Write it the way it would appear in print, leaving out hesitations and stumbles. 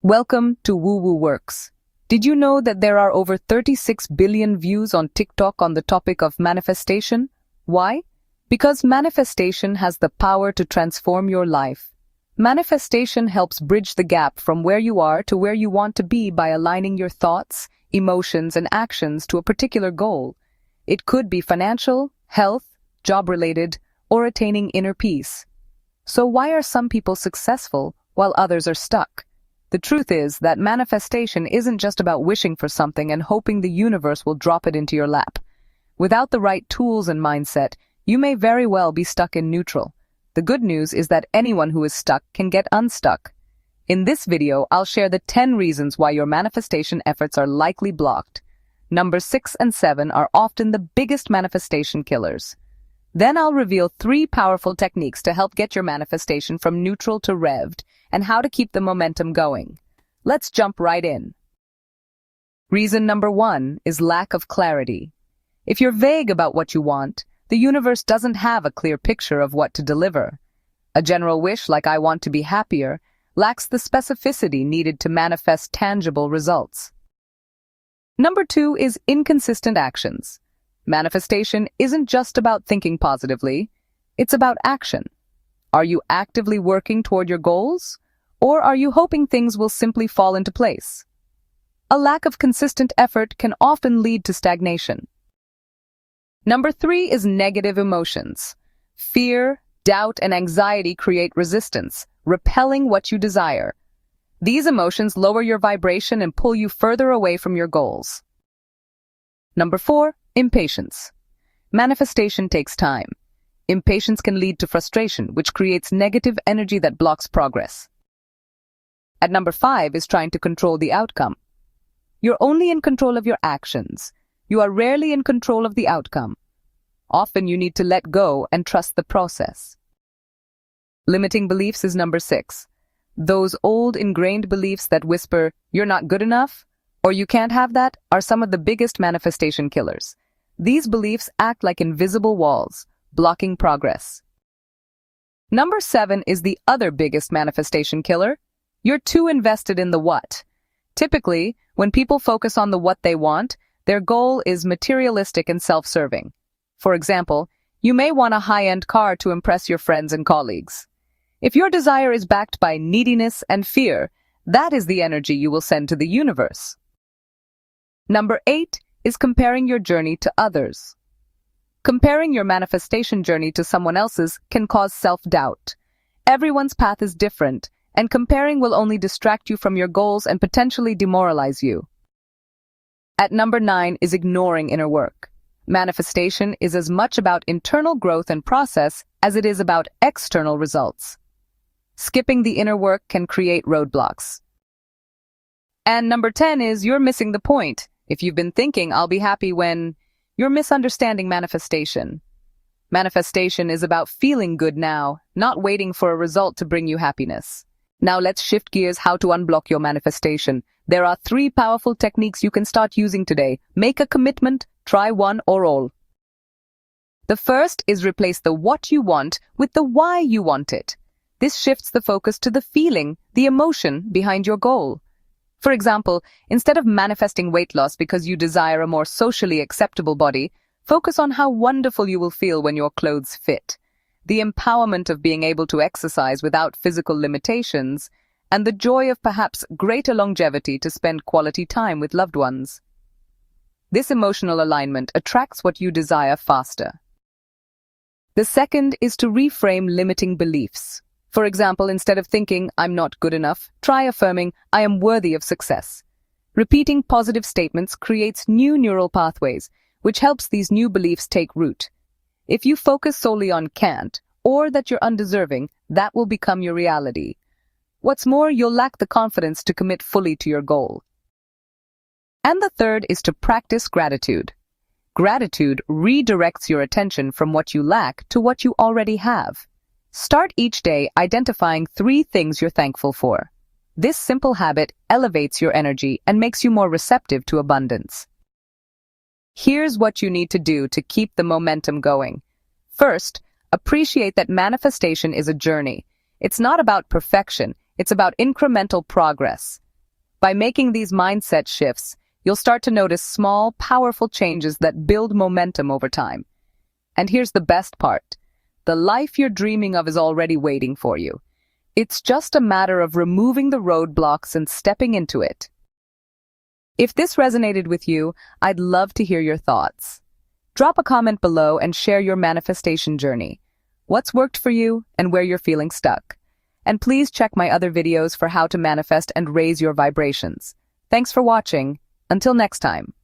Welcome to Woo Woo Works. Did you know that there are over 36 billion views on TikTok on the topic of manifestation? Why? Because manifestation has the power to transform your life. Manifestation helps bridge the gap from where you are to where you want to be by aligning your thoughts, emotions, and actions to a particular goal. It could be financial, health, job-related, or attaining inner peace. So why are some people successful while others are stuck? The truth is that manifestation isn't just about wishing for something and hoping the universe will drop it into your lap. Without the right tools and mindset, you may very well be stuck in neutral. The good news is that anyone who is stuck can get unstuck. In this video, I'll share the 10 reasons why your manifestation efforts are likely blocked. Number 6 and 7 are often the biggest manifestation killers. Then I'll reveal 3 powerful techniques to help get your manifestation from neutral to revved, and how to keep the momentum going. Let's jump right in. Reason number 1 is lack of clarity. If you're vague about what you want, the universe doesn't have a clear picture of what to deliver. A general wish like "I want to be happier" lacks the specificity needed to manifest tangible results. Number 2 is inconsistent actions. Manifestation isn't just about thinking positively, it's about action. Are you actively working toward your goals, or are you hoping things will simply fall into place? A lack of consistent effort can often lead to stagnation. Number 3 is negative emotions. Fear, doubt, and anxiety create resistance, repelling what you desire. These emotions lower your vibration and pull you further away from your goals. Number 4, impatience. Manifestation takes time. Impatience can lead to frustration, which creates negative energy that blocks progress. At number 5 is trying to control the outcome. You're only in control of your actions. You are rarely in control of the outcome. Often you need to let go and trust the process. Limiting beliefs is number 6. Those old ingrained beliefs that whisper, "You're not good enough," or "You can't have that," are some of the biggest manifestation killers. These beliefs act like invisible walls, blocking progress. Number 7 is the other biggest manifestation killer. You're too invested in the what. Typically, when people focus on the what they want, their goal is materialistic and self-serving. For example, you may want a high-end car to impress your friends and colleagues. If your desire is backed by neediness and fear, that is the energy you will send to the universe. Number 8 is comparing your journey to others. Comparing your manifestation journey to someone else's can cause self-doubt. Everyone's path is different, and comparing will only distract you from your goals and potentially demoralize you. At number 9 is ignoring inner work. Manifestation is as much about internal growth and process as it is about external results. Skipping the inner work can create roadblocks. And number 10 is you're missing the point. If you've been thinking, "I'll be happy when," you're misunderstanding manifestation. Manifestation is about feeling good now, not waiting for a result to bring you happiness. Now let's shift gears how to unblock your manifestation. There are 3 powerful techniques you can start using today. Make a commitment, try one or all. The first is replace the what you want with the why you want it. This shifts the focus to the feeling, the emotion behind your goal. For example, instead of manifesting weight loss because you desire a more socially acceptable body, focus on how wonderful you will feel when your clothes fit, the empowerment of being able to exercise without physical limitations, and the joy of perhaps greater longevity to spend quality time with loved ones. This emotional alignment attracts what you desire faster. The second is to reframe limiting beliefs. For example, instead of thinking, "I'm not good enough," try affirming, "I am worthy of success." Repeating positive statements creates new neural pathways, which helps these new beliefs take root. If you focus solely on "can't," or that you're undeserving, that will become your reality. What's more, you'll lack the confidence to commit fully to your goal. And the third is to practice gratitude. Gratitude redirects your attention from what you lack to what you already have. Start each day identifying 3 things you're thankful for. This simple habit elevates your energy and makes you more receptive to abundance. Here's what you need to do to keep the momentum going. First, appreciate that manifestation is a journey. It's not about perfection, it's about incremental progress. By making these mindset shifts, you'll start to notice small, powerful changes that build momentum over time. And here's the best part. The life you're dreaming of is already waiting for you. It's just a matter of removing the roadblocks and stepping into it. If this resonated with you, I'd love to hear your thoughts. Drop a comment below and share your manifestation journey. What's worked for you and where you're feeling stuck. And please check my other videos for how to manifest and raise your vibrations. Thanks for watching. Until next time.